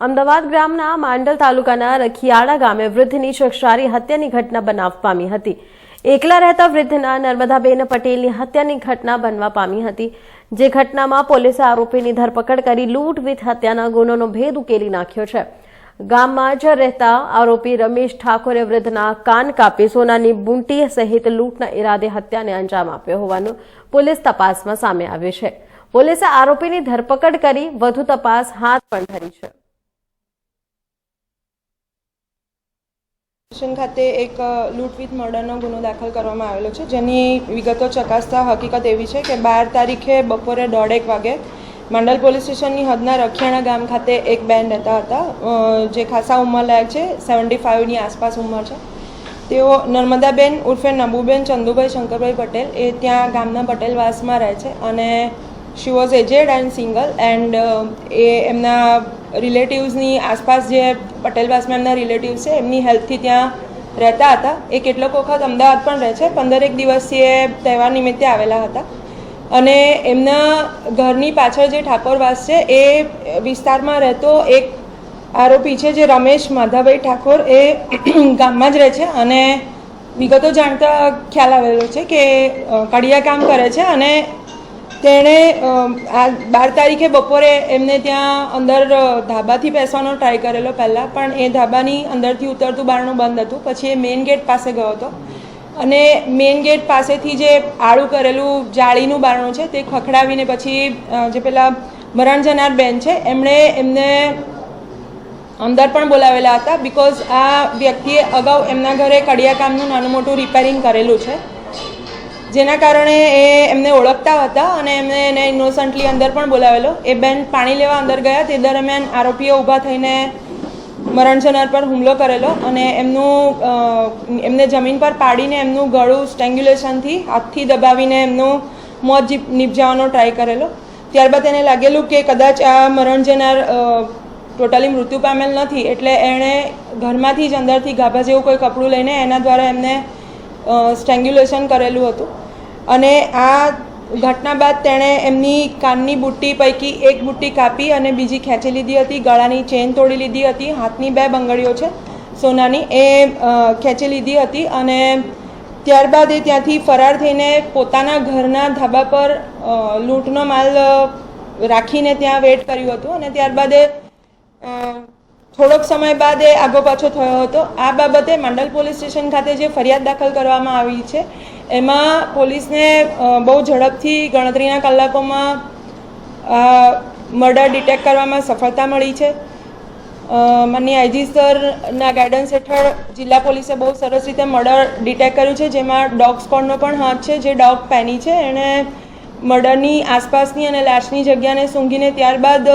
અમદાવાદ ગ્રામના માંડલ તાલુકાના રખિયાળા ગામે વૃદ્ધની શખ્સારી હત્યાની ઘટના બનાવ પામી હતી। એકલા રહેતા વૃદ્ધના નર્મદાબેન પટેલની હત્યાની ઘટના બનવા પામી હતી, જે ઘટનામાં પોલીસે આરોપીની ધરપકડ કરી લૂંટ વિથ હત્યાના ગુનાનો ભેદ ઉકેલી નાખ્યો છે। ગામમાં જ રહેતા આરોપી રમેશ ઠાકોરે વૃદ્ધના કાન કાપી સોનાની બુંટી સહિત લૂંટના ઇરાદે હત્યાને અંજામ આપ્યો હોવાનું પોલીસ તપાસમાં સામે આવ્યું છે। પોલીસે આરોપીની ધરપકડ કરી વધુ તપાસ હાથ પણ ધરી છે। સ્ટેશન ખાતે એક લૂંટ વિથ મર્ડરનો ગુનો દાખલ કરવામાં આવેલો છે, જેની વિગતો ચકાસતા હકીકત એવી છે કે 12 તારીખે બપોરે 1:30 વાગે માંડલ પોલીસ સ્ટેશનની હદના રખિયાણા ગામ ખાતે એક બેન રહેતા હતા, જે ખાસા ઉંમરલાયક છે, 75ની આસપાસ ઉંમર છે। તેઓ નર્મદાબેન ઉર્ફે નબુબેન ચંદુભાઈ શંકરભાઈ પટેલ એ ત્યાં ગામના પટેલવાસમાં રહે છે અને she was aged and single and એ એમના રિલેટિવ્સની આસપાસ જે પટેલવાસમાં એમના રિલેટિવ્સ છે એમની હેલ્પથી ત્યાં રહેતા હતા। એ કેટલોક વખત અમદાવાદ પણ રહે છે, 15 દિવસથી એ તહેવાર નિમિત્તે આવેલા હતા અને એમના ઘરની પાછળ જે ઠાકોરવાસ છે એ વિસ્તારમાં રહેતો એક આરોપી છે, જે રમેશ માધાભાઈ ઠાકોર, એ ગામમાં જ રહે છે અને વિગતો જાણતા ખ્યાલ આવેલો છે કે કડિયા કામ કરે છે અને તેણે આ 12 તારીખે બપોરે એમને ત્યાં અંદર ધાબાથી બેસવાનો ટ્રાય કરેલો પહેલાં, પણ એ ધાબાની અંદરથી ઉતરતું બારણું બંધ હતું। પછી એ મેઇન ગેટ પાસે ગયો હતો અને મેઇન ગેટ પાસેથી જે આડું કરેલું જાળીનું બારણું છે તે ખખડાવીને પછી જે પેલા મરણ જનાર બેન છે એમને અંદર પણ બોલાવેલા હતા, બિકોઝ આ વ્યક્તિએ અગાઉ એમના ઘરે કડિયા કામનું નાનું મોટું રિપેરિંગ કરેલું છે, જેના કારણે એ એમને ઓળખતા હતા અને એમને એને ઇનોસન્ટલી અંદર પણ બોલાવેલો। એ બેન પાણી લેવા અંદર ગયા તે દરમિયાન આરોપીઓ ઊભા થઈને મરણ જનાર પર હુમલો કરેલો અને એમને જમીન પર પાડીને એમનું ગળું સ્ટ્રેંગ્યુલેશનથી હાથથી દબાવીને એમનું મોત નિપજાવવાનો ટ્રાય કરેલો। ત્યારબાદ એને લાગેલું કે કદાચ આ મરણ જનાર ટોટલી મૃત્યુ પામેલ નથી, એટલે એણે ઘરમાંથી જ અંદરથી ગાભા જેવું કોઈ કપડું લઈને એના દ્વારા એમને સ્ટ્રેંગ્યુલેશન કરેલું હતું અને આ ઘટના બાદ તેણે એમની કાનની બુટ્ટી પૈકી એક બુટ્ટી કાપી અને બીજી ખેંચી લીધી હતી, ગળાની ચેન તોડી લીધી હતી, હાથની 2 બંગડીઓ છે સોનાની એ ખેંચી લીધી હતી અને ત્યારબાદ એ ત્યાંથી ફરાર થઈને પોતાના ઘરના ધાબા પર લૂંટનો માલ રાખીને ત્યાં વેટ કર્યું હતું અને ત્યારબાદ એ થોડોક સમય બાદ એ આગો પાછો થયો હતો। આ બાબતે માંડલ પોલીસ સ્ટેશન ખાતે જે ફરિયાદ દાખલ કરવામાં આવી છે એમાં પોલીસને બહુ ઝડપથી ગણતરીના કલાકોમાં મર્ડર ડિટેક્ટ કરવામાં સફળતા મળી છે। માનનીય આઈજી સરના ગાઈડન્સ હેઠળ જિલ્લા પોલીસે બહુ સરસ રીતે મર્ડર ડિટેક્ટ કર્યું છે, જેમાં ડોગ સ્કોડનો પણ હાથ છે, જે ડોગ પેની છે, એણે મર્ડરની આસપાસની અને લાશની જગ્યાને સૂંઘીને ત્યારબાદ